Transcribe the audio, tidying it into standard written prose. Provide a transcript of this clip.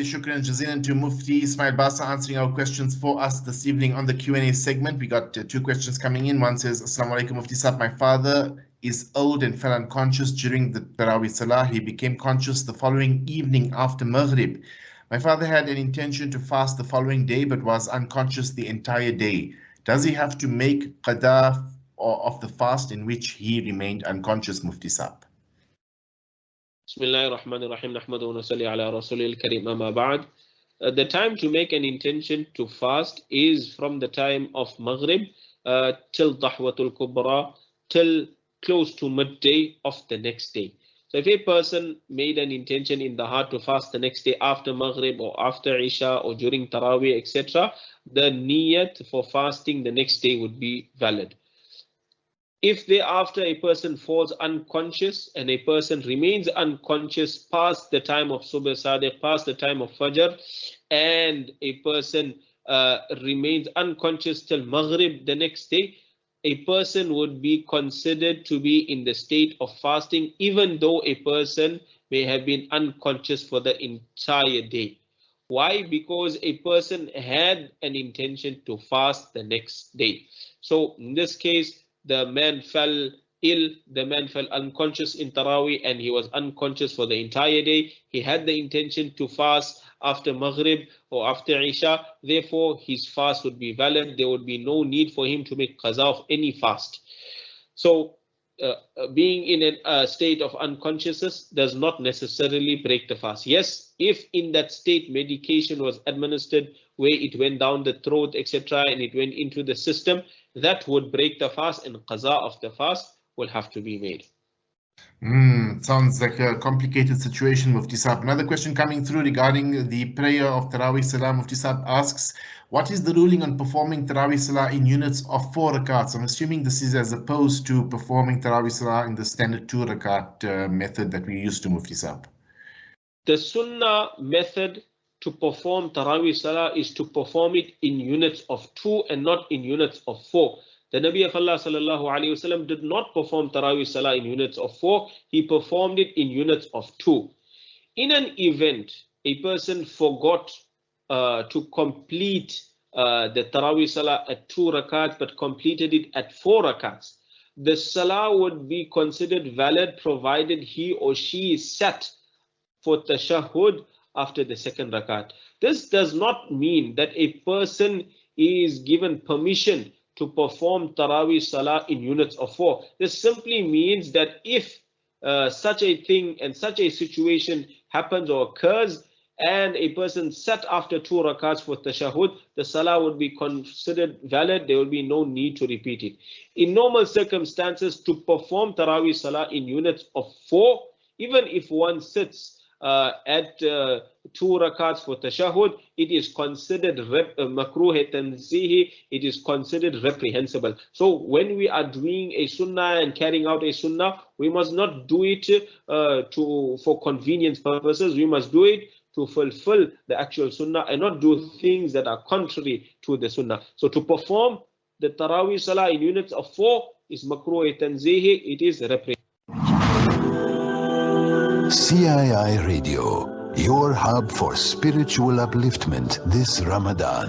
say shukran jazilan to Mufti Ismail Basa answering our questions for us this evening on the Q&A segment. We got two questions coming in. One says, Assalamu alaikum Mufti Sahab. My father is old and fell unconscious during the Taraweeh Salaah. He became conscious the following evening after Maghrib. My father had an intention to fast the following day but was unconscious the entire day. Does he have to make qada of the fast in which he remained unconscious, Mufti Sahab? Bismillahir Rahmanir Rahim. Nahmadu wa nusalli ala Rasulil Kareem amma ba'd. The time to make an intention to fast is from the time of Maghrib till Dahwatul Kubra, till close to midday of the next day. So if a person made an intention in the heart to fast the next day after Maghrib or after Isha or during Taraweeh, etc., the niyat for fasting the next day would be valid. If thereafter a person falls unconscious and a person remains unconscious past the time of Subh Sadiq, past the time of Fajr, and a person remains unconscious till Maghrib the next day, a person would be considered to be in the state of fasting, even though a person may have been unconscious for the entire day. Why? Because a person had an intention to fast the next day. So in this case, the man fell ill, the man fell unconscious in Taraweeh, and he was unconscious for the entire day. He had the intention to fast after Maghrib or after Isha, therefore his fast would be valid. There would be no need for him to make qaza of any fast. So being in a state of unconsciousness does not necessarily break the fast. Yes, if in that state medication was administered where it went down the throat, etc., and it went into the system, that would break the fast, and qaza of the fast will have to be made. Sounds like a complicated situation, Mufti Sahab. Another question coming through regarding the prayer of Taraweeh Salaah. Mufti Sahab asks, what is the ruling on performing Taraweeh Salaah in units of 4 rakats? I'm assuming this is as opposed to performing Taraweeh Salaah in the standard 2 rakat method that we used to, Mufti Sahab. The sunnah method to perform Taraweeh Salaah is to perform it in units of 2 and not in units of 4. The Nabi of Allah sallallahu alaihi wasallam did not perform Taraweeh Salaah in units of 4. He performed it in units of 2. In an event, a person forgot to complete the Taraweeh Salaah at 2 rakats but completed it at 4 rakats, the Salah would be considered valid provided he or she sat for tashahhud after the second rakat. This does not mean that a person is given permission to perform Taraweeh Salah in units of 4. This simply means that if such a thing and such a situation happens or occurs, and a person sat after 2 rakats for tashahhud, the salah would be considered valid. There will be no need to repeat it. In normal circumstances, to perform Taraweeh Salah in units of 4, even if one sits at 2 rakats for tashahhud, it is considered makruh tanzihi, it is considered reprehensible. So when we are doing a sunnah and carrying out a sunnah, we must not do it for convenience purposes. We must do it to fulfill the actual sunnah and not do things that are contrary to the sunnah. So to perform the Taraweeh Salah in units of 4 is makruh tanzihi, it is reprehensible. CII Radio, your hub for spiritual upliftment this Ramadan.